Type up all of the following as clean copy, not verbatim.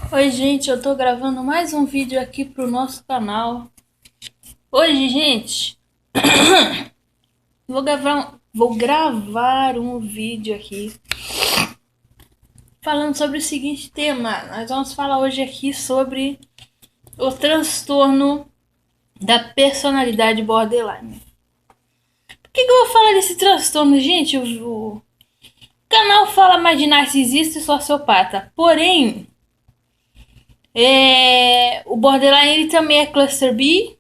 Oi, gente, eu tô gravando mais um vídeo aqui pro nosso canal. Hoje, gente, vou gravar um vídeo aqui falando sobre o seguinte tema. Nós vamos falar hoje aqui sobre o transtorno da personalidade borderline. Por que eu vou falar desse transtorno, gente? O canal fala mais de narcisista e sociopata, porém, o borderline ele também é cluster B.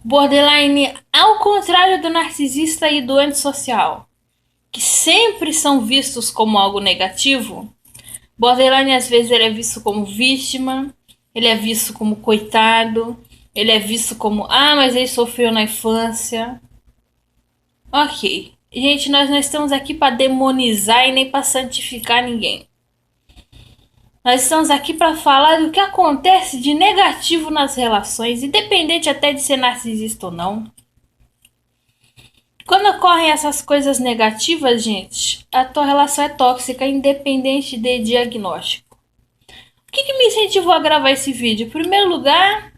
Borderline, ao contrário do narcisista e do antissocial, que sempre são vistos como algo negativo, borderline às vezes ele é visto como vítima, ele é visto como coitado, ele é visto como, mas ele sofreu na infância. Ok. Gente, nós não estamos aqui para demonizar e nem para santificar ninguém. Nós estamos aqui para falar do que acontece de negativo nas relações, independente até de ser narcisista ou não. Quando ocorrem essas coisas negativas, gente, a tua relação é tóxica, independente de diagnóstico. O que me incentivou a gravar esse vídeo? Em primeiro lugar,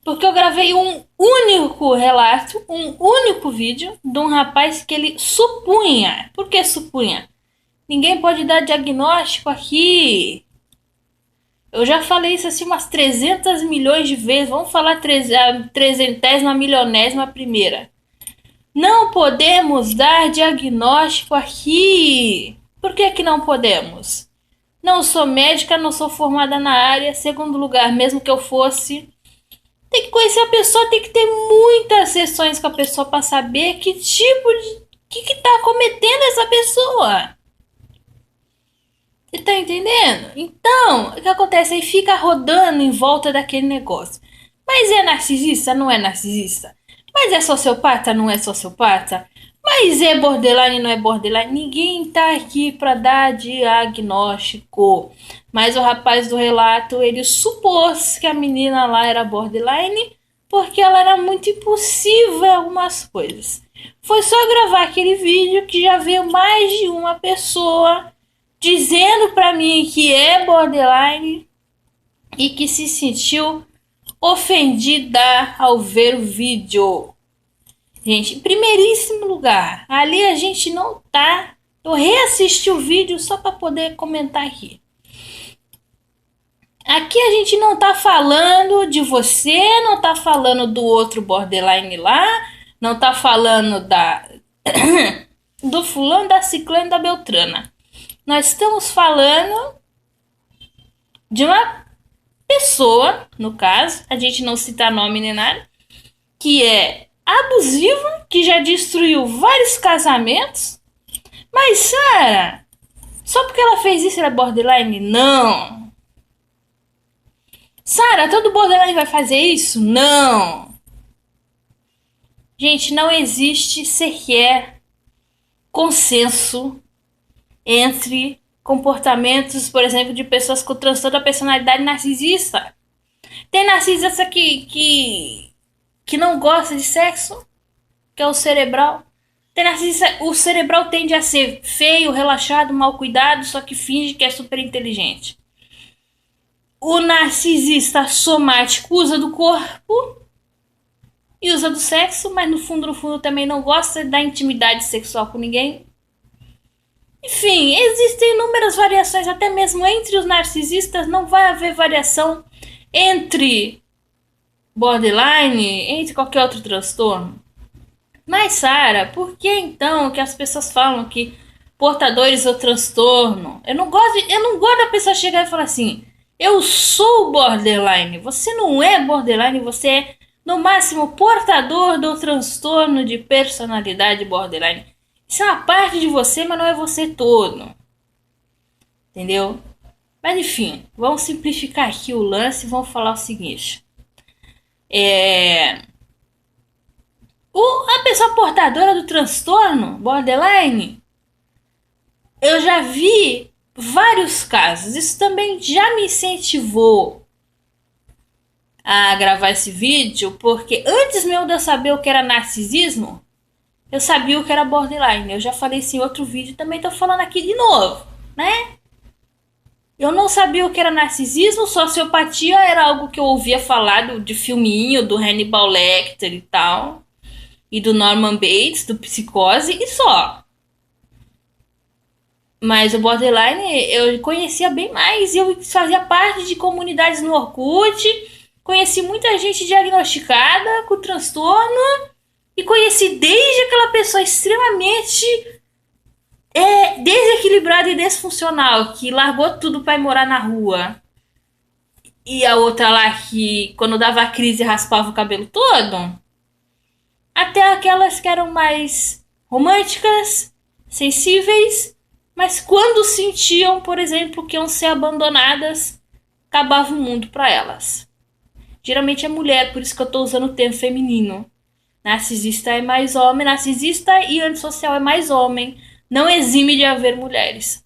porque eu gravei um único relato, um único vídeo de um rapaz que ele supunha. Por que supunha? Ninguém pode dar diagnóstico aqui. Eu já falei isso assim umas 300 milhões de vezes. Vamos falar a trezentésima, milionésima primeira. Não podemos dar diagnóstico aqui. Por que não podemos? Não sou médica, não sou formada na área. Segundo lugar, mesmo que eu fosse, tem que conhecer a pessoa, tem que ter muitas sessões com a pessoa para saber que tipo de... que tá cometendo essa pessoa. Você tá entendendo? Então, o que acontece aí? Fica rodando em volta daquele negócio. Mas é narcisista? Não é narcisista? Mas é sociopata? Não é sociopata? Mas é borderline? Não é borderline? Ninguém tá aqui pra dar diagnóstico. Mas o rapaz do relato, ele supôs que a menina lá era borderline porque ela era muito impulsiva em algumas coisas. Foi só gravar aquele vídeo que já veio mais de uma pessoa dizendo pra mim que é borderline e que se sentiu ofendida ao ver o vídeo. Gente, em primeiríssimo lugar, ali a gente não tá. Eu reassisti o vídeo só para poder comentar aqui. Aqui a gente não tá falando de você, não tá falando do outro borderline lá, não tá falando da do fulano, da ciclana e da beltrana. Nós estamos falando de uma pessoa, no caso, a gente não cita nome nem nada, que é abusiva, que já destruiu vários casamentos. Mas, Sarah, só porque ela fez isso ela é borderline? Não. Sarah, todo borderline vai fazer isso? Não. Gente, não existe sequer consenso entre comportamentos, por exemplo, de pessoas com transtorno da personalidade narcisista. Tem narcisista que não gosta de sexo, que é o cerebral. Tem narcisista, o cerebral tende a ser feio, relaxado, mal cuidado, só que finge que é super inteligente. O narcisista somático usa do corpo e usa do sexo, mas no fundo também não gosta da intimidade sexual com ninguém. Enfim, existem inúmeras variações, até mesmo entre os narcisistas não vai haver variação entre borderline, entre qualquer outro transtorno. Mas, Sarah, por que então que as pessoas falam que portadores do transtorno? Eu não gosto da pessoa chegar e falar assim: eu sou borderline. Você não é borderline, você é, no máximo, portador do transtorno de personalidade borderline. Isso é uma parte de você, mas não é você todo. Entendeu? Mas enfim, vamos simplificar aqui o lance e vamos falar o seguinte. A pessoa portadora do transtorno borderline, eu já vi vários casos. Isso também já me incentivou a gravar esse vídeo, porque antes mesmo de eu saber o que era narcisismo, eu sabia o que era borderline. Eu já falei isso em outro vídeo, também tô falando aqui de novo, né? Eu não sabia o que era narcisismo, sociopatia era algo que eu ouvia falar de filminho, do Hannibal Lecter e tal, e do Norman Bates, do Psicose, e só. Mas o borderline eu conhecia bem mais, eu fazia parte de comunidades no Orkut, conheci muita gente diagnosticada com transtorno, e conheci desde aquela pessoa extremamente desequilibrada e disfuncional, que largou tudo pra ir morar na rua. E a outra lá que, quando dava crise, raspava o cabelo todo. Até aquelas que eram mais românticas, sensíveis, mas quando sentiam, por exemplo, que iam ser abandonadas, acabava o mundo pra elas. Geralmente é mulher, por isso que eu tô usando o termo feminino. Narcisista é mais homem, narcisista e antissocial é mais homem. Não exime de haver mulheres.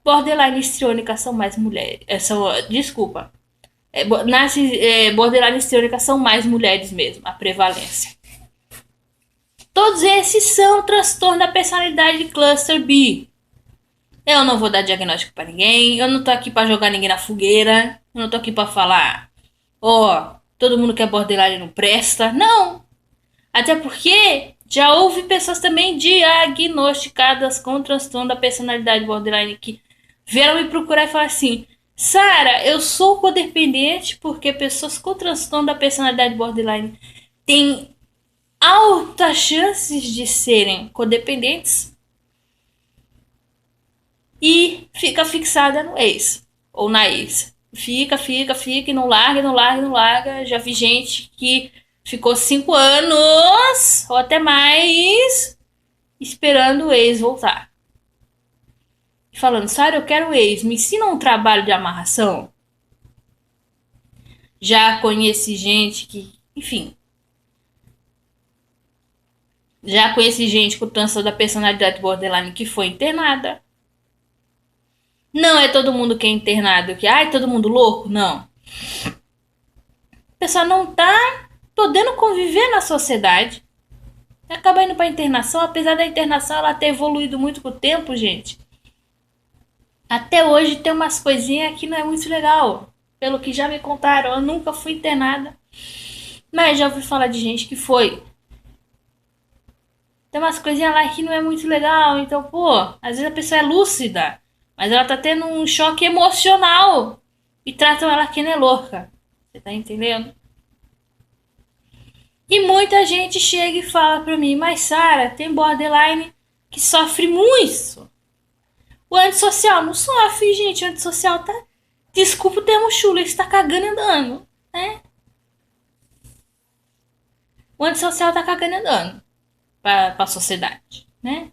Borderline e histriônica são mais mulheres. Desculpa. Borderline e histriônica são mais mulheres mesmo, a prevalência. Todos esses são transtorno da personalidade cluster B. Eu não vou dar diagnóstico pra ninguém. Eu não tô aqui pra jogar ninguém na fogueira. Eu não tô aqui pra falar, todo mundo que é borderline não presta. Não. Até porque já houve pessoas também diagnosticadas com transtorno da personalidade borderline que vieram me procurar e falar assim: Sara, eu sou codependente porque pessoas com transtorno da personalidade borderline têm altas chances de serem codependentes e fica fixada no ex ou na ex. Fica e não larga, não larga, não larga. Já vi gente que ficou 5 anos ou até mais esperando o ex voltar. E falando, Sara, eu quero o ex, me ensina um trabalho de amarração. Já conheci gente que, enfim. Já conheci gente com transtorno da personalidade borderline que foi internada. Não é todo mundo que é internado que, todo mundo louco, não. A pessoa não tá podendo conviver na sociedade. Acaba indo pra internação, apesar da internação ela ter evoluído muito com o tempo, gente. Até hoje tem umas coisinhas que não é muito legal. Pelo que já me contaram, eu nunca fui internada. Mas já ouvi falar de gente que foi. Tem umas coisinhas lá que não é muito legal. Então, às vezes a pessoa é lúcida, mas ela tá tendo um choque emocional. E tratam ela que não é louca. Você tá entendendo? E muita gente chega e fala pra mim, mas Sara, tem borderline que sofre muito. O antissocial não sofre, gente. O antissocial tá... Desculpa o termo chulo, ele está cagando e andando, né? O antissocial tá cagando e andando pra sociedade, né?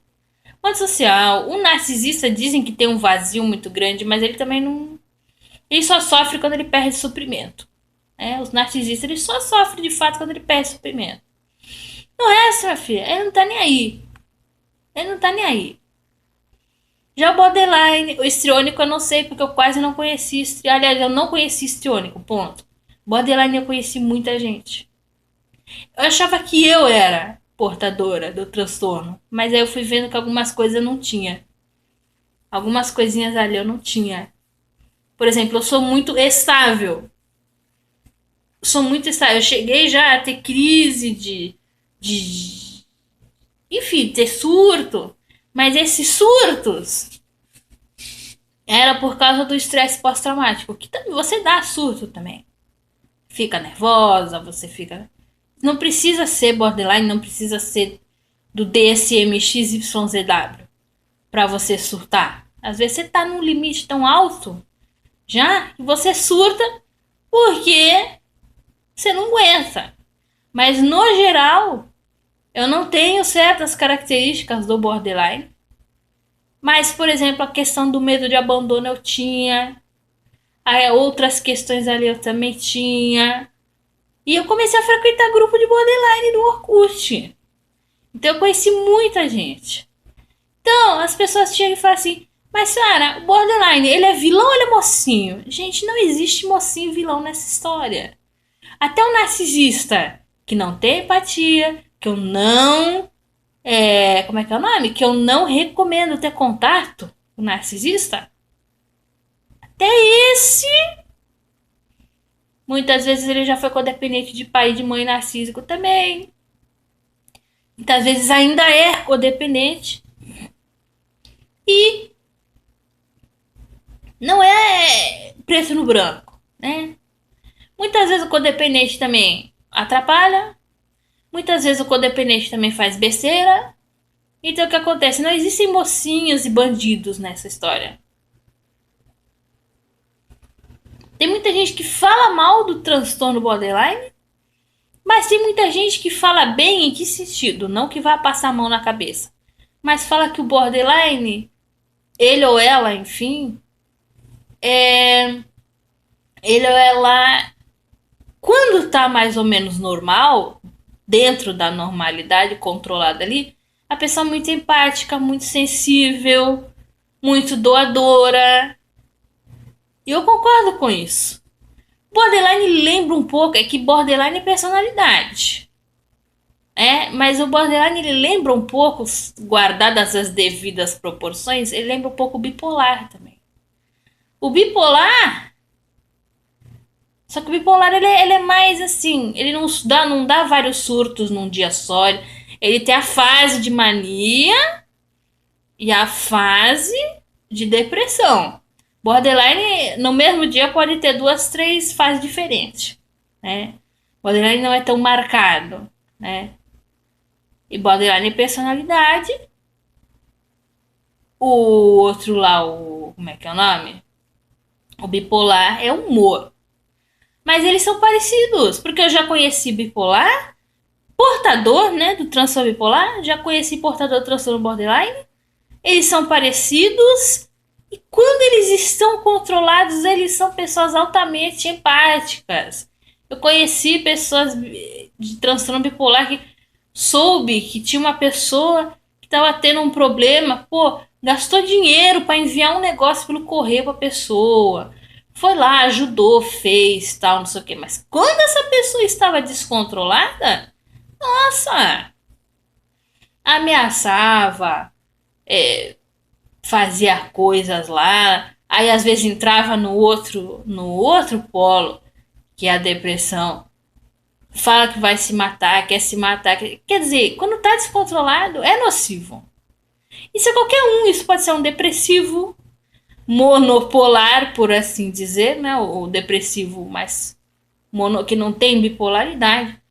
O antissocial, o narcisista dizem que tem um vazio muito grande, mas ele também não... Ele só sofre quando ele perde suprimento. Os narcisistas, eles só sofrem de fato quando ele perde suprimento. No resto, minha filha, ele não tá nem aí. Ele não tá nem aí. Já o borderline, o histriônico eu não sei, porque eu quase não conheci. Aliás, eu não conheci histriônico, ponto. Borderline eu conheci muita gente. Eu achava que eu era portadora do transtorno, mas aí eu fui vendo que algumas coisas eu não tinha. Algumas coisinhas ali eu não tinha. Por exemplo, eu sou muito estável. Eu cheguei já a ter crise enfim, ter surto. Mas esses surtos era por causa do estresse pós-traumático. Que você dá surto também. Fica nervosa, você fica... Não precisa ser borderline, não precisa ser do DSM-XYZW pra você surtar. Às vezes você tá num limite tão alto já que você surta porque você não aguenta. Mas no geral, eu não tenho certas características do borderline. Mas, por exemplo, a questão do medo de abandono eu tinha. Outras questões ali eu também tinha. E eu comecei a frequentar grupo de borderline do Orkut. Então eu conheci muita gente. Então as pessoas chegam e falam assim, mas Sara, o borderline, ele é vilão ou ele é mocinho? Gente, não existe mocinho e vilão nessa história. Até o narcisista que não tem empatia, que eu não... como é que é o nome? Que eu não recomendo ter contato com o narcisista. até esse, muitas vezes ele já foi codependente de pai e de mãe narcísico também. Muitas vezes ainda é codependente. E não é preto no branco, né? Muitas vezes o codependente também atrapalha. Muitas vezes o codependente também faz besteira. Então o que acontece? Não existem mocinhos e bandidos nessa história. Tem muita gente que fala mal do transtorno borderline, mas tem muita gente que fala bem em que sentido? Não que vá passar a mão na cabeça, mas fala que o borderline, ele ou ela, enfim, ele ou ela, quando tá mais ou menos normal, dentro da normalidade controlada ali, a pessoa é muito empática, muito sensível, muito doadora. E eu concordo com isso. Borderline lembra um pouco, é que borderline é personalidade. Mas o borderline ele lembra um pouco, guardadas as devidas proporções, ele lembra um pouco o bipolar também. O bipolar, só que o bipolar ele é mais assim, ele não dá vários surtos num dia só. Ele tem a fase de mania e a fase de depressão. Borderline, no mesmo dia, pode ter 2, 3 fases diferentes, né? Borderline não é tão marcado, né? E borderline é personalidade. O outro lá, como é que é o nome? O bipolar é humor. Mas eles são parecidos, porque eu já conheci bipolar, portador, né, do transtorno bipolar, já conheci portador do transtorno borderline. Eles são parecidos. E quando eles estão controlados, eles são pessoas altamente empáticas. Eu conheci pessoas de transtorno bipolar que soube que tinha uma pessoa que estava tendo um problema, gastou dinheiro para enviar um negócio pelo correio para a pessoa. Foi lá, ajudou, fez, tal, não sei o que. Mas quando essa pessoa estava descontrolada, nossa, ameaçava, fazia coisas lá, aí às vezes entrava no outro polo, que é a depressão, fala que vai se matar, quer se matar, quer dizer, quando tá descontrolado é nocivo. Isso é qualquer um, isso pode ser um depressivo monopolar, por assim dizer, né, o depressivo mais que não tem bipolaridade.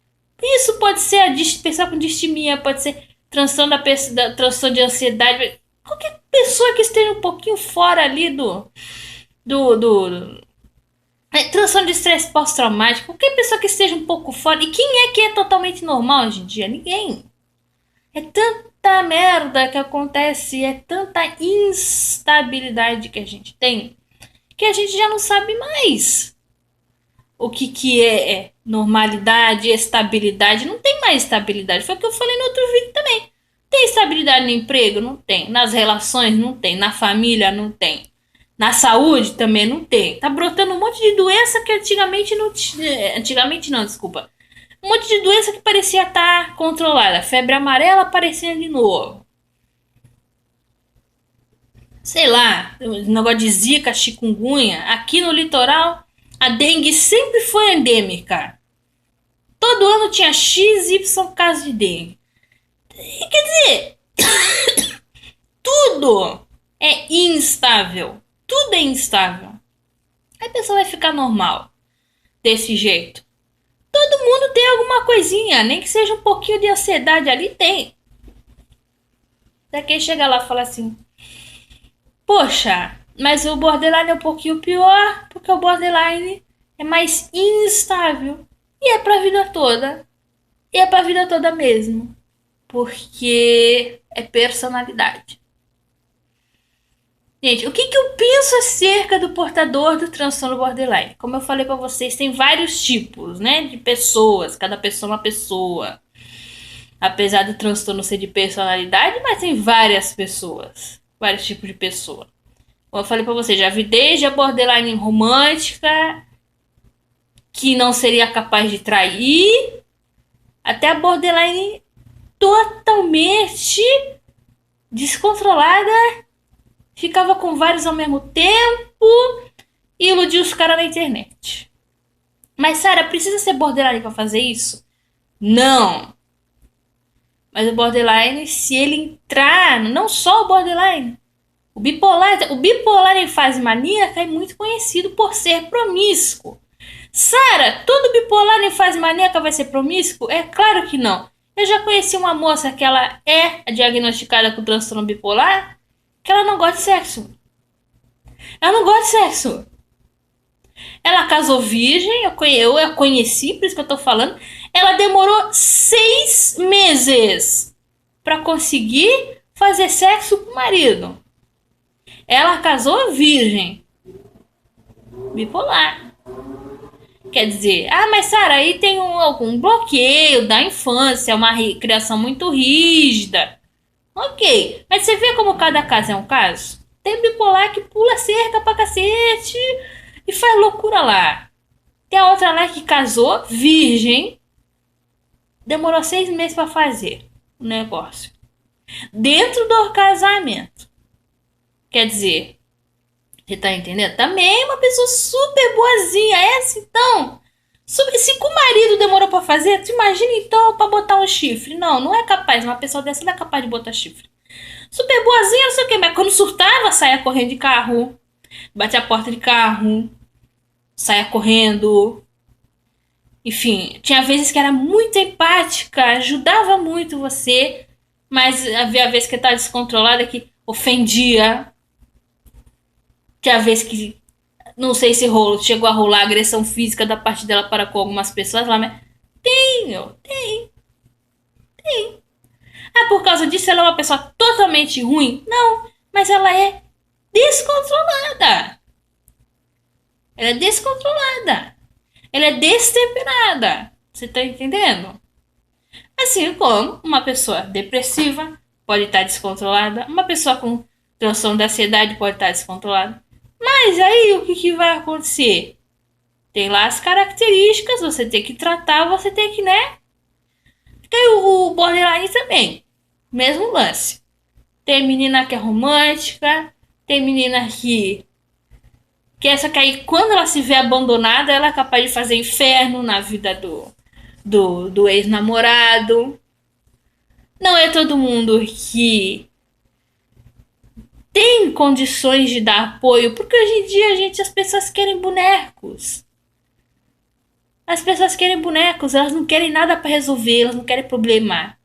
Isso pode ser a pessoa com distimia, pode ser transtorno transtorno de ansiedade. Qualquer pessoa que esteja um pouquinho fora ali do transtorno de estresse pós-traumático, qualquer pessoa que esteja um pouco fora. E quem é que é totalmente normal hoje em dia? Ninguém. É tanta merda que acontece, é tanta instabilidade que a gente tem, que a gente já não sabe mais o que é normalidade, estabilidade. Não tem mais estabilidade. Foi o que eu falei no outro vídeo também. Tem estabilidade no emprego? Não tem. Nas relações? Não tem. Na família? Não tem. Na saúde? Também não tem. Tá brotando um monte de doença que antigamente não tinha. Antigamente não, desculpa. Um monte de doença que parecia estar controlada. Febre amarela aparecendo de novo. Sei lá, negócio de zika, chikungunya. Aqui no litoral, a dengue sempre foi endêmica. Todo ano tinha XY casos de dengue. Quer dizer, tudo é instável. Tudo é instável. Aí a pessoa vai ficar normal desse jeito. Todo mundo tem alguma coisinha, nem que seja um pouquinho de ansiedade ali, tem. Daqui chega lá e fala assim: poxa, mas o borderline é um pouquinho pior, porque o borderline é mais instável. E é pra vida toda. E é pra vida toda mesmo. Porque é personalidade. Gente, o que eu penso acerca do portador do transtorno borderline? Como eu falei pra vocês, tem vários tipos, né, de pessoas. Cada pessoa é uma pessoa. Apesar do transtorno ser de personalidade, mas tem várias pessoas. Vários tipos de pessoa. Como eu falei pra vocês, já vi desde a borderline romântica, que não seria capaz de trair, até a borderline totalmente descontrolada, ficava com vários ao mesmo tempo, e iludir os caras na internet. Mas, Sarah, precisa ser borderline pra fazer isso? Não. Mas o borderline, se ele entrar, não só o borderline, o bipolar em fase maníaca é muito conhecido por ser promíscuo. Sarah, todo bipolar em fase maníaca vai ser promíscuo? É claro que não. Eu já conheci uma moça que ela é diagnosticada com transtorno bipolar, que ela não gosta de sexo. Ela não gosta de sexo. Ela casou virgem, eu a conheci, por isso que eu tô falando. Ela demorou 6 meses pra conseguir fazer sexo com o marido. Ela casou virgem. Bipolar. Quer dizer, mas Sarah, aí tem algum bloqueio da infância, uma criação muito rígida. Ok, mas você vê como cada caso é um caso? Tem bipolar que pula cerca pra cacete e faz loucura lá. Tem a outra lá que casou, virgem, demorou 6 meses pra fazer o negócio. Dentro do casamento. Quer dizer, você tá entendendo? Também uma pessoa super boazinha. Essa então. Se com o marido demorou pra fazer, tu imagina então pra botar um chifre. Não, não é capaz. Uma pessoa dessa não é capaz de botar chifre. Super boazinha, não sei o que. Mas quando surtava, saia correndo de carro. Bate a porta de carro. Saia correndo. Enfim, tinha vezes que era muito empática. Ajudava muito você. Mas havia vezes que tava descontrolada, que ofendia. Tinha vez que, não sei se chegou a rolar agressão física da parte dela para com algumas pessoas lá, mas tem. Por causa disso ela é uma pessoa totalmente ruim? Não, mas ela é descontrolada. Ela é descontrolada. Ela é destemperada. Você tá entendendo? Assim como uma pessoa depressiva pode estar descontrolada, uma pessoa com transtorno da ansiedade pode estar descontrolada. Mas aí o que vai acontecer? Tem lá as características, você tem que tratar, você tem que, né? Tem o borderline também. Mesmo lance. Tem menina que é romântica, tem menina que essa que aí, quando ela se vê abandonada, ela é capaz de fazer inferno na vida do ex-namorado. Não é todo mundo que tem condições de dar apoio, porque hoje em dia, as pessoas querem bonecos. As pessoas querem bonecos, elas não querem nada pra resolver, elas não querem problema.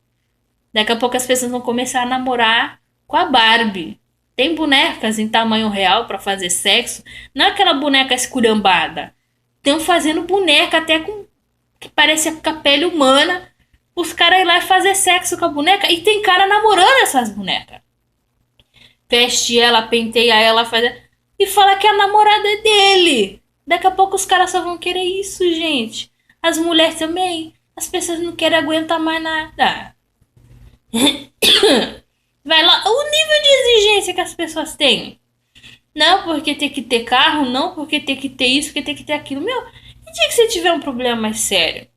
Daqui a pouco as pessoas vão começar a namorar com a Barbie. Tem bonecas em tamanho real pra fazer sexo, não é aquela boneca esculhambada. Estão fazendo boneca até com que parece com a pele humana. Os caras ir lá e fazer sexo com a boneca, e tem cara namorando essas bonecas. Veste ela, penteia ela, e fala que a namorada é dele. Daqui a pouco os caras só vão querer isso, gente. As mulheres também. As pessoas não querem aguentar mais nada. Vai lá, o nível de exigência que as pessoas têm. Não porque tem que ter carro, não porque tem que ter isso, porque tem que ter aquilo. Meu, e dia que você tiver um problema mais sério?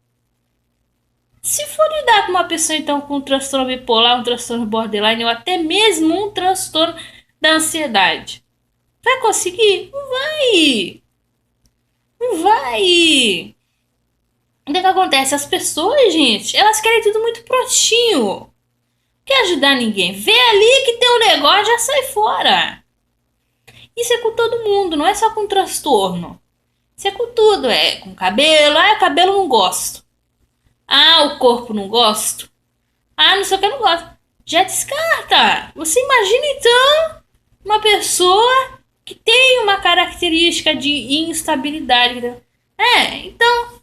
Se for lidar com uma pessoa então com um transtorno bipolar, um transtorno borderline ou até mesmo um transtorno da ansiedade, vai conseguir? Não vai. Não vai. O que acontece? As pessoas, gente, elas querem tudo muito prontinho. Quer ajudar ninguém. Vê ali que tem um negócio, já sai fora. Isso é com todo mundo, não é só com transtorno. Isso é com tudo, é com cabelo. O cabelo não gosto. O corpo não gosto. Não sei o que eu não gosto. Já descarta. Você imagina então uma pessoa que tem uma característica de instabilidade. Então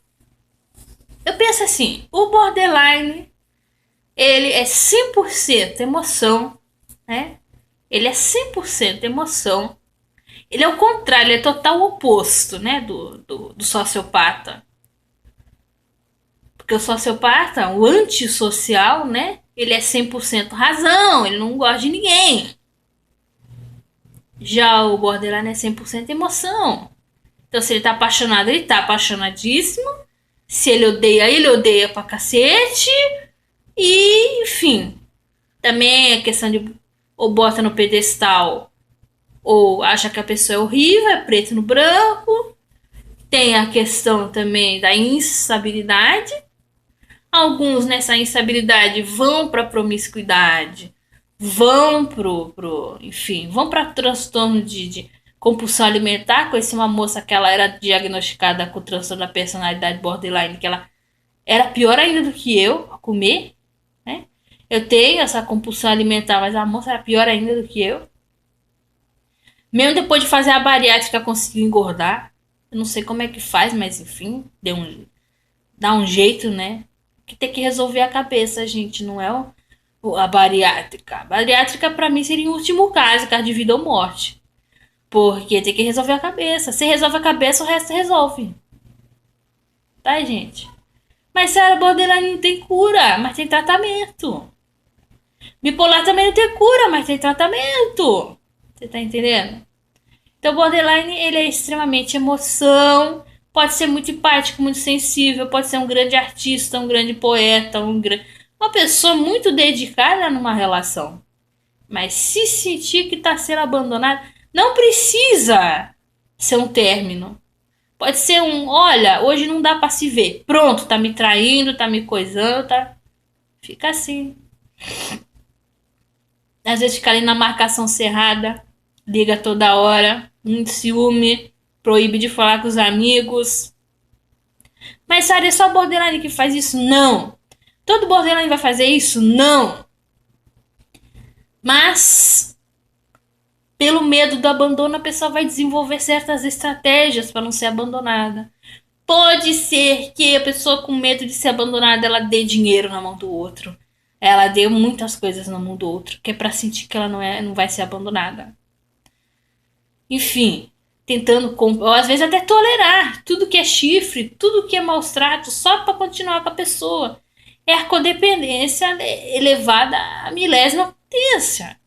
eu penso assim, o borderline ele é 100% emoção, né? Ele é 100% emoção. Ele é o contrário, ele é total oposto, né, do sociopata. Porque o sociopata, o antissocial, né? Ele é 100% razão, ele não gosta de ninguém. Já o borderline é 100% emoção. Então se ele tá apaixonado, ele tá apaixonadíssimo. Se ele odeia pra cacete. E, enfim. Também a questão de ou bota no pedestal ou acha que a pessoa é horrível, é preto no branco. Tem a questão também da instabilidade. Alguns nessa instabilidade vão para promiscuidade, vão enfim, vão para transtorno de compulsão alimentar. Conheci uma moça que ela era diagnosticada com transtorno da personalidade borderline, que ela era pior ainda do que eu a comer, né? Eu tenho essa compulsão alimentar, mas a moça era pior ainda do que eu. Mesmo depois de fazer a bariátrica, conseguiu engordar. Eu não sei como é que faz, mas enfim, dá um jeito, né? Que tem que resolver a cabeça, gente, não é a bariátrica. A bariátrica, pra mim, seria o último caso de vida ou morte. Porque tem que resolver a cabeça. Se resolve a cabeça, o resto resolve. Tá, gente? Mas sério, borderline não tem cura, mas tem tratamento. Bipolar também não tem cura, mas tem tratamento. Você tá entendendo? Então, o borderline, ele é extremamente emoção. Pode ser muito empático, muito sensível. Pode ser um grande artista, um grande poeta, uma pessoa muito dedicada numa relação. Mas se sentir que está sendo abandonado, não precisa ser um término. Pode ser olha, hoje não dá para se ver. Pronto, tá me traindo, tá me coisando, tá... Fica assim. Às vezes fica ali na marcação cerrada, liga toda hora, muito ciúme, proíbe de falar com os amigos. Mas sabe, é só borderline que faz isso? Não. Todo borderline vai fazer isso? Não. Mas, pelo medo do abandono, a pessoa vai desenvolver certas estratégias para não ser abandonada. Pode ser que a pessoa com medo de ser abandonada, ela dê dinheiro na mão do outro. Ela dê muitas coisas na mão do outro, que é para sentir que ela não vai ser abandonada. Enfim, tentando, ou às vezes até tolerar tudo que é chifre, tudo que é maus tratos, só para continuar com a pessoa. É a codependência elevada à milésima potência.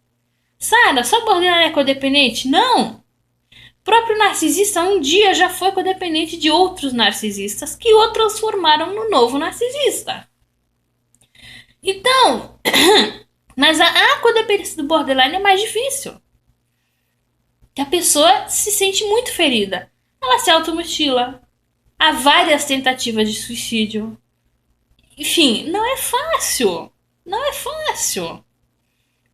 Sara, só borderline é codependente? Não! O próprio narcisista um dia já foi codependente de outros narcisistas que o transformaram no novo narcisista. Então, mas a codependência do borderline é mais difícil. Que a pessoa se sente muito ferida. Ela se automutila. Há várias tentativas de suicídio. Enfim, não é fácil. Não é fácil.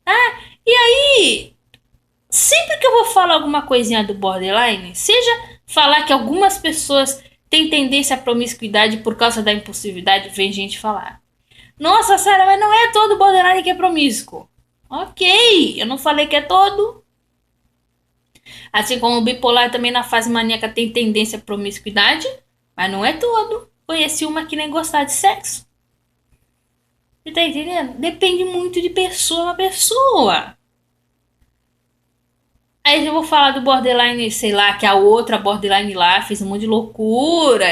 Ah, e aí, sempre que eu vou falar alguma coisinha do borderline, seja falar que algumas pessoas têm tendência à promiscuidade por causa da impulsividade, vem gente falar. Nossa, Sarah, mas não é todo borderline que é promíscuo. Ok, eu não falei que é todo. Assim como o bipolar também na fase maníaca tem tendência à promiscuidade, mas não é todo. Conheci uma que nem gostar de sexo. Você tá entendendo? Depende muito de pessoa a pessoa. Aí eu vou falar do borderline, sei lá, que a outra borderline lá fez um monte de loucura.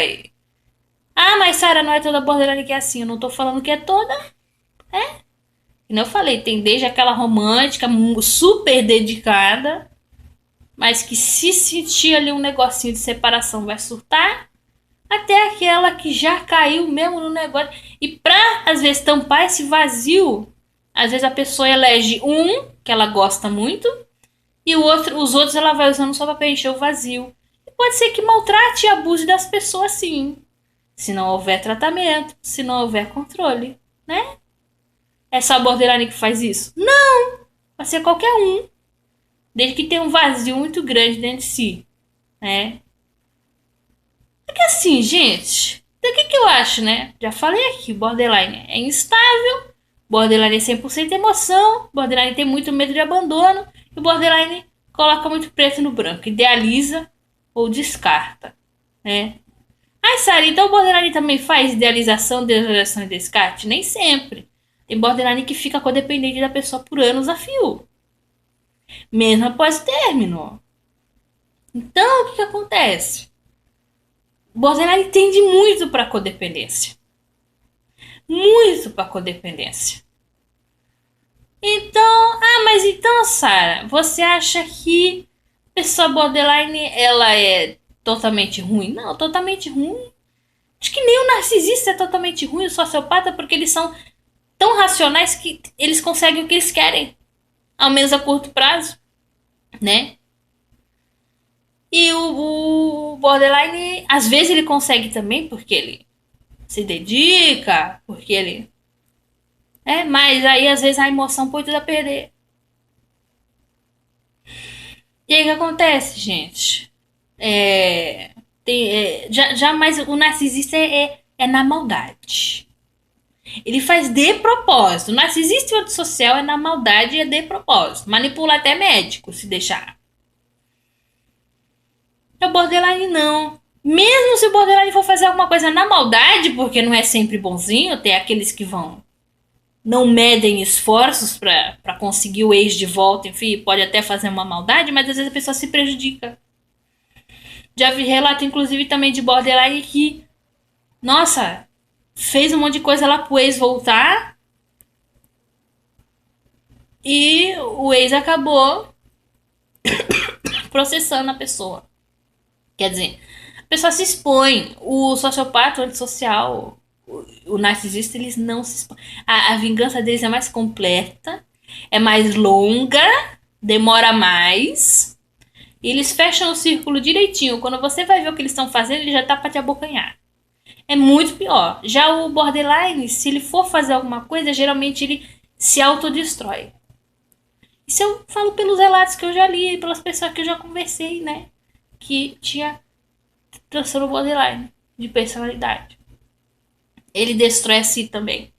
Ah, mas Sarah, não é toda borderline que é assim. Eu não tô falando que é toda. É. Como eu falei, tem desde aquela romântica, super dedicada, mas que se sentir ali um negocinho de separação vai surtar, até aquela que já caiu mesmo no negócio. E pra, às vezes, tampar esse vazio, às vezes a pessoa elege um que ela gosta muito e os outros ela vai usando só pra preencher o vazio. E pode ser que maltrate e abuse das pessoas sim, se não houver tratamento, se não houver controle, né? É só a borderline que faz isso? Não! Pode ser qualquer um. Desde que tenha um vazio muito grande dentro de si, né? É que assim, gente, do que eu acho, né? Já falei aqui, borderline é instável, borderline é 100% emoção, borderline tem muito medo de abandono, e borderline coloca muito preto no branco, idealiza ou descarta, né? Ai, Sara, então o borderline também faz idealização, desolação e descarte? Nem sempre. Tem borderline que fica codependente da pessoa por anos a fio, mesmo após o término. Então, o que acontece? O borderline tende muito para codependência. Muito para codependência. Então, mas então, Sara, você acha que a pessoa borderline ela é totalmente ruim? Não, totalmente ruim. Acho que nem o narcisista é totalmente ruim, o sociopata, porque eles são tão racionais que eles conseguem o que eles querem, ao menos a curto prazo, né? E o borderline, às vezes ele consegue também, porque ele se dedica, porque ele. Mas aí às vezes a emoção põe tudo a perder. E aí o que acontece, gente? Mas o narcisista é na maldade. Ele faz de propósito. O narcisista e o antissocial é na maldade e é de propósito. Manipula até médico, se deixar. O borderline não. Mesmo se o borderline for fazer alguma coisa na maldade, porque não é sempre bonzinho, tem aqueles que vão não medem esforços pra conseguir o ex de volta, enfim, pode até fazer uma maldade, mas às vezes a pessoa se prejudica. Já vi relato, inclusive, também de borderline que, nossa, fez um monte de coisa lá pro ex voltar e o ex acabou processando a pessoa. Quer dizer, a pessoa se expõe. O sociopata, o antissocial, o narcisista, eles não se expõem. A vingança deles é mais completa, é mais longa, demora mais. E eles fecham o círculo direitinho. Quando você vai ver o que eles estão fazendo, ele já tá pra te abocanhar. É muito pior. Já o borderline, se ele for fazer alguma coisa, geralmente ele se autodestrói. Isso eu falo pelos relatos que eu já li, pelas pessoas que eu já conversei, né? Que tinha transtorno borderline de personalidade. Ele destrói a si também.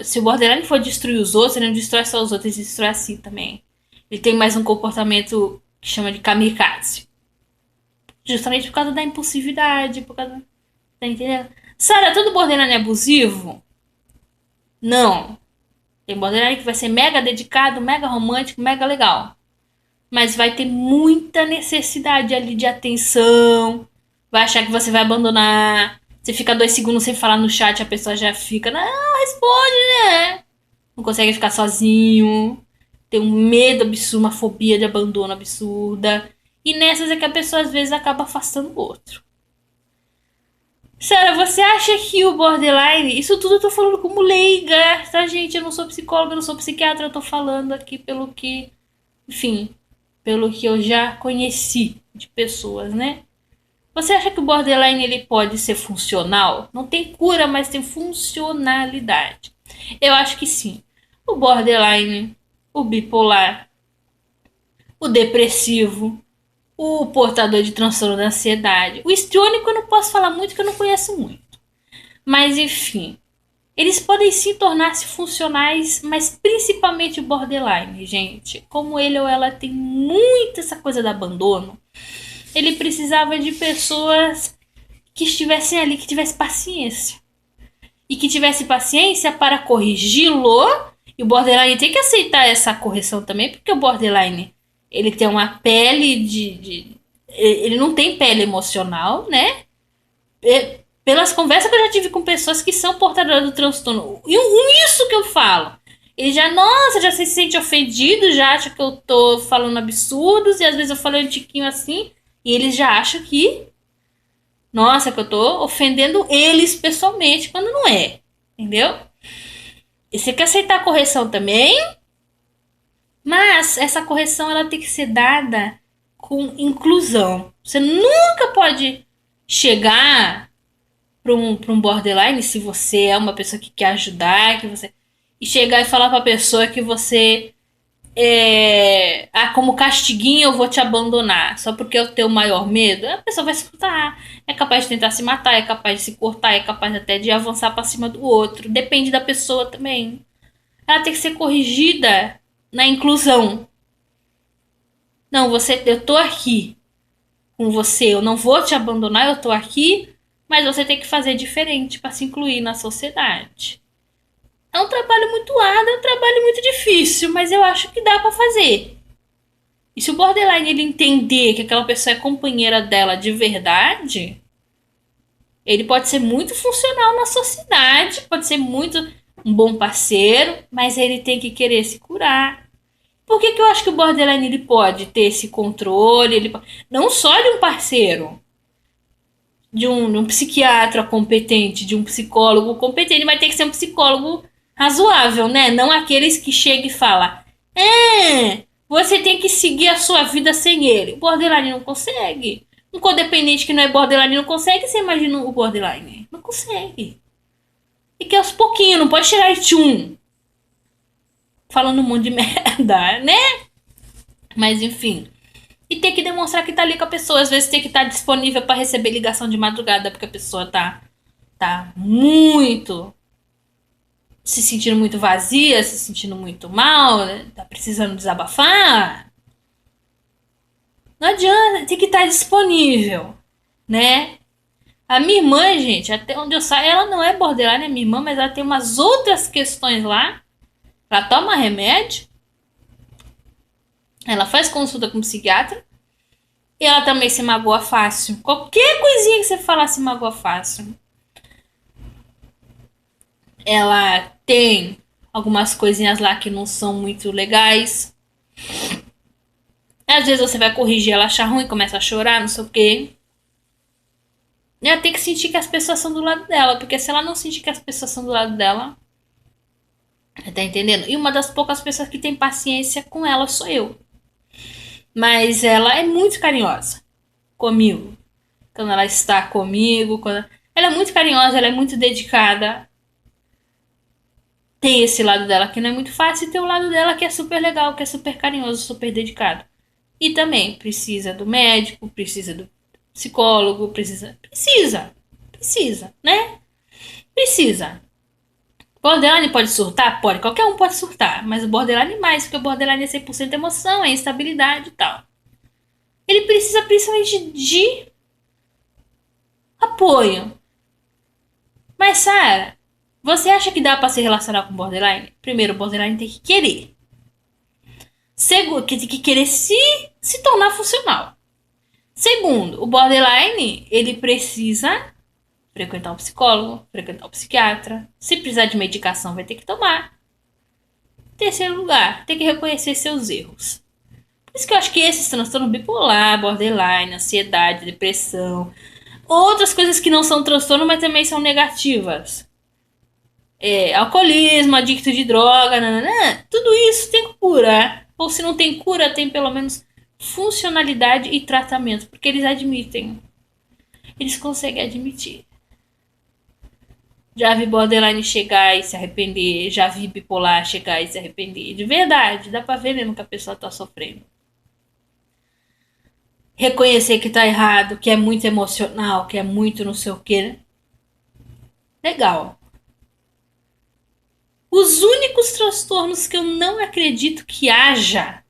Se o borderline for destruir os outros, ele não destrói só os outros, ele destrói a si também. Ele tem mais um comportamento que chama de kamikaze. Justamente por causa da impulsividade, por causa. Tá entendendo? Sara, todo borderline é abusivo? Não. Tem borderline que vai ser mega dedicado, mega romântico, mega legal. Mas vai ter muita necessidade ali de atenção. Vai achar que você vai abandonar. Você fica 2 segundos sem falar no chat, a pessoa já fica. Não, responde, né? Não consegue ficar sozinho. Tem um medo absurdo, uma fobia de abandono absurda. E nessas é que a pessoa às vezes acaba afastando o outro. Sara, você acha que o borderline... Isso tudo eu tô falando como leiga, tá, gente? Eu não sou psicóloga, eu não sou psiquiatra. Eu tô falando aqui pelo que... Enfim, pelo que eu já conheci de pessoas, né? Você acha que o borderline ele pode ser funcional? Não tem cura, mas tem funcionalidade. Eu acho que sim. O borderline, o bipolar, o depressivo, o portador de transtorno da ansiedade. O histriônico eu não posso falar muito, porque eu não conheço muito. Mas enfim, eles podem sim tornar-se funcionais, mas principalmente o borderline, gente. Como ele ou ela tem muito essa coisa do abandono, ele precisava de pessoas que estivessem ali, que tivessem paciência. E que tivesse paciência para corrigi-lo. E o borderline tem que aceitar essa correção também, porque o borderline ele tem uma pele ele não tem pele emocional, né? Pelas conversas que eu já tive com pessoas que são portadoras do transtorno. E isso que eu falo. Ele já se sente ofendido, já acha que eu tô falando absurdos, e às vezes eu falo um tiquinho assim, e eles já acham que, nossa, que eu tô ofendendo eles pessoalmente, quando não é. Entendeu? E você quer aceitar a correção também, mas essa correção ela tem que ser dada com inclusão. Você nunca pode chegar para um borderline, se você é uma pessoa que quer ajudar, e chegar e falar para a pessoa que você como castiguinho eu vou te abandonar, só porque é o teu maior medo. A pessoa vai escutar, é capaz de tentar se matar, é capaz de se cortar, é capaz até de avançar para cima do outro. Depende da pessoa também. Ela tem que ser corrigida na inclusão. Não, eu tô aqui com você, eu não vou te abandonar, eu tô aqui, mas você tem que fazer diferente para se incluir na sociedade. É um trabalho muito árduo, é um trabalho muito difícil, mas eu acho que dá para fazer. E se o borderline ele entender que aquela pessoa é companheira dela de verdade, ele pode ser muito funcional na sociedade, pode ser muito um bom parceiro, mas ele tem que querer se curar. Por que eu acho que o borderline ele pode ter esse controle? Não só de um parceiro, de um psiquiatra competente, de um psicólogo competente, mas tem que ser um psicólogo razoável, né? Não aqueles que chegam e falam: Você tem que seguir a sua vida sem ele. O borderline não consegue. Um codependente que não é borderline não consegue. Você imagina o borderline? Não consegue. E que aos pouquinhos, não pode chegar em tchum. Falando um monte de merda, né? Mas enfim. E ter que demonstrar que tá ali com a pessoa. Às vezes tem que estar disponível para receber ligação de madrugada. Porque a pessoa tá muito se sentindo muito vazia, se sentindo muito mal, né? Tá precisando desabafar. Não adianta, tem que estar disponível, né? A minha irmã, gente, até onde eu saio, ela não é borderline, é minha irmã, mas ela tem umas outras questões lá. Ela toma remédio, ela faz consulta com psiquiatra e ela também se magoa fácil. Qualquer coisinha que você falar se magoa fácil. Ela tem algumas coisinhas lá que não são muito legais. Às vezes você vai corrigir, ela acha ruim, começa a chorar, não sei o quê. E ela tem que sentir que as pessoas são do lado dela, porque se ela não sentir que as pessoas são do lado dela, tá entendendo? E uma das poucas pessoas que tem paciência com ela sou eu. Mas ela é muito carinhosa comigo. Quando ela está comigo, ela é muito carinhosa, ela é muito dedicada. Tem esse lado dela que não é muito fácil e tem o lado dela que é super legal, que é super carinhoso, super dedicado. E também precisa do médico, precisa do psicólogo, precisa, né? Precisa. Borderline pode surtar? Pode. Qualquer um pode surtar. Mas o borderline mais, porque o borderline é 100% emoção, é instabilidade e tal. Ele precisa principalmente de apoio. Mas, Sara, você acha que dá pra se relacionar com borderline? Primeiro, o borderline tem que querer. Segundo, que tem que querer se tornar funcional. Segundo, o borderline, ele precisa frequentar um psicólogo, frequentar um psiquiatra. Se precisar de medicação, vai ter que tomar. Terceiro lugar, tem que reconhecer seus erros. Por isso que eu acho que esses transtornos bipolar, borderline, ansiedade, depressão, outras coisas que não são transtorno, mas também são negativas. Alcoolismo, adicto de droga, nananã, tudo isso tem cura. Ou se não tem cura, tem pelo menos funcionalidade e tratamento, porque eles admitem. Eles conseguem admitir. Já vi borderline chegar e se arrepender. Já vi bipolar chegar e se arrepender. De verdade, dá pra ver mesmo que a pessoa tá sofrendo. Reconhecer que tá errado, que é muito emocional, que é muito não sei o que. Legal. Os únicos transtornos que eu não acredito que haja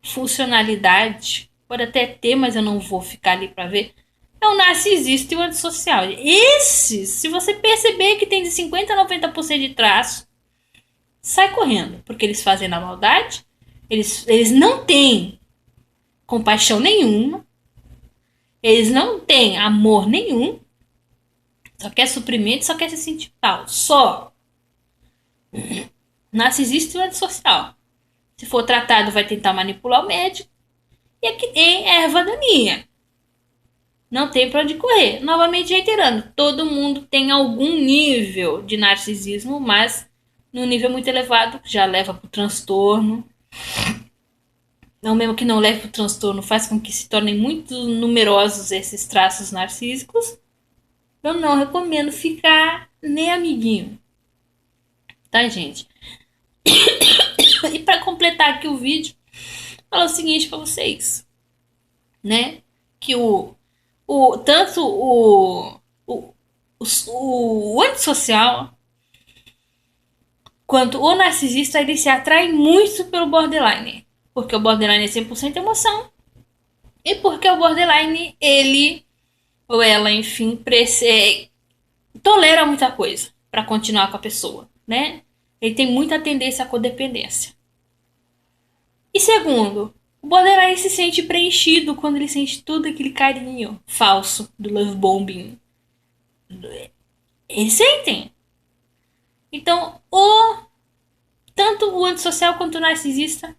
funcionalidade, pode até ter, mas eu não vou ficar ali pra ver, é o narcisista e o antissocial. Esses, se você perceber que tem de 50% a 90% de traço, sai correndo, porque eles fazem na maldade, eles não têm compaixão nenhuma, eles não têm amor nenhum, só quer suprimento, só quer se sentir tal, só. Narcisista e o antissocial. Se for tratado, vai tentar manipular o médico, e aqui tem erva daninha. Não tem pra onde correr. Novamente reiterando, todo mundo tem algum nível de narcisismo, mas num nível muito elevado já leva pro transtorno. Não, mesmo que não leve pro transtorno, faz com que se tornem muito numerosos esses traços narcísicos. Eu não recomendo ficar nem amiguinho. Tá, gente? E para completar aqui o vídeo, falar o seguinte para vocês, né? Que tanto o antissocial quanto o narcisista, ele se atrai muito pelo borderline. Porque o borderline é 100% emoção. E porque o borderline, ele ou ela, enfim, tolera muita coisa para continuar com a pessoa, né? Ele tem muita tendência à codependência. E segundo, o borderline se sente preenchido quando ele sente todo aquele carinho falso do love bombing. Eles sentem. Então, tanto o antissocial quanto o narcisista,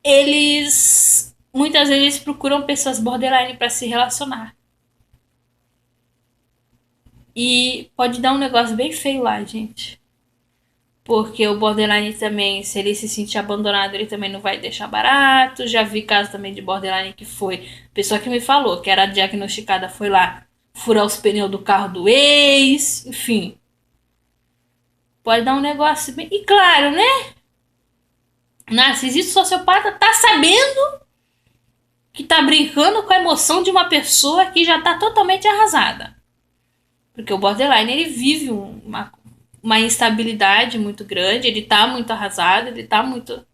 eles muitas vezes procuram pessoas borderline para se relacionar. E pode dar um negócio bem feio lá, gente. Porque o borderline também, se ele se sentir abandonado, ele também não vai deixar barato. Já vi caso também de borderline que foi pessoa que me falou que era diagnosticada, foi lá furar os pneus do carro do ex, enfim. Pode dar um negócio bem. E claro, né? Narcisista sociopata tá sabendo que tá brincando com a emoção de uma pessoa que já tá totalmente arrasada. Porque o borderline, ele vive uma instabilidade muito grande, ele tá muito arrasado, ele tá muito,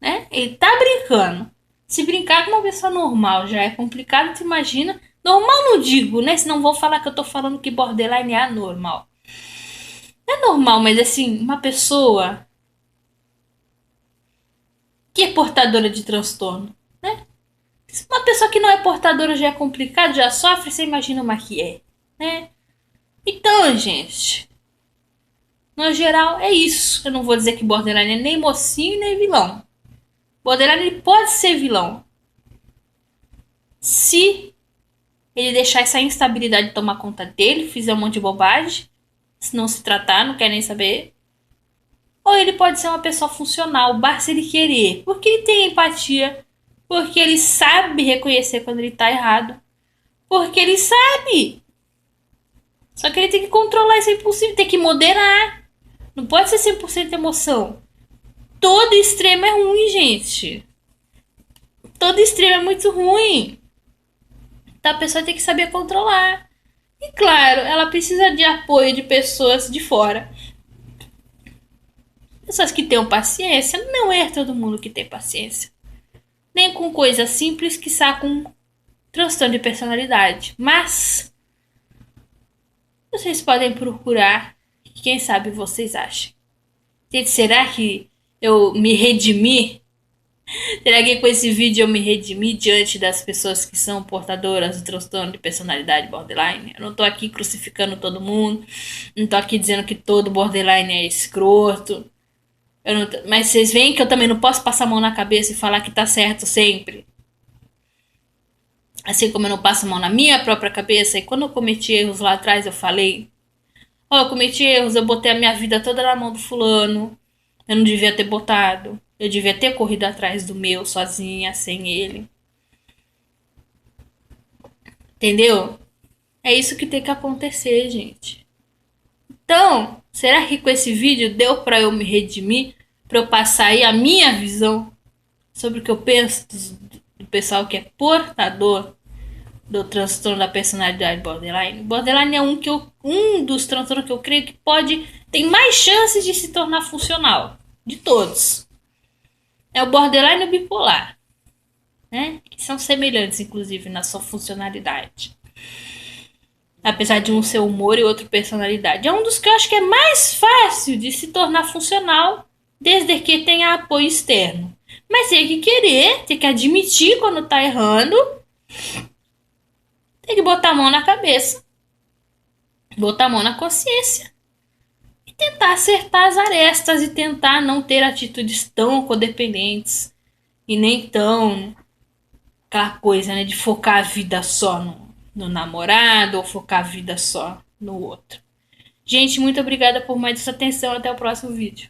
né? Ele tá brincando. Se brincar com uma pessoa normal já é complicado, tu imagina. Normal não digo, né? Senão vou falar que eu tô falando que borderline é anormal. Não é normal, mas assim, uma pessoa que é portadora de transtorno, né? Se uma pessoa que não é portadora já é complicado, já sofre, você imagina uma que é, né? Então, gente, no geral é isso. Eu não vou dizer que borderline é nem mocinho nem vilão. Borderline ele pode ser vilão se ele deixar essa instabilidade tomar conta dele, fizer um monte de bobagem, se não se tratar, não quer nem saber. Ou ele pode ser uma pessoa funcional, basta ele querer, porque ele tem empatia, porque ele sabe reconhecer quando ele tá errado, porque ele sabe. Só que ele tem que controlar esse impulsivo, tem que moderar. Não pode ser 100% emoção. Todo extremo é ruim, gente. Todo extremo é muito ruim. Então a pessoa tem que saber controlar. E claro, ela precisa de apoio de pessoas de fora. Pessoas que tenham paciência. Não é todo mundo que tem paciência. Nem com coisas simples que sacam transtorno de personalidade. Mas vocês podem procurar. Quem sabe vocês acham. Gente, será que eu me redimi? Será que com esse vídeo eu me redimi diante das pessoas que são portadoras do transtorno de personalidade borderline? Eu não tô aqui crucificando todo mundo. Não tô aqui dizendo que todo borderline é escroto. Mas vocês veem que eu também não posso passar a mão na cabeça e falar que tá certo sempre. Assim como eu não passo a mão na minha própria cabeça. E quando eu cometi erros lá atrás, eu falei: ó, eu cometi erros, eu botei a minha vida toda na mão do fulano. Eu não devia ter botado. Eu devia ter corrido atrás do meu sozinha, sem ele. Entendeu? É isso que tem que acontecer, gente. Então, será que com esse vídeo deu pra eu me redimir? Pra eu passar aí a minha visão sobre o que eu penso do pessoal que é portador do transtorno da personalidade borderline? Borderline é um dos transtornos que eu creio que tem mais chances de se tornar funcional. De todos. É o borderline e o bipolar, né? Que são semelhantes, inclusive, na sua funcionalidade. Apesar de um ser humor e outro personalidade. É um dos que eu acho que é mais fácil de se tornar funcional, desde que tenha apoio externo. Mas tem que querer, tem que admitir quando tá errando. Tem que botar a mão na cabeça. Botar a mão na consciência. E tentar acertar as arestas e tentar não ter atitudes tão codependentes e nem tão aquela coisa, né, de focar a vida só no namorado ou focar a vida só no outro. Gente, muito obrigada por mais essa atenção. Até o próximo vídeo.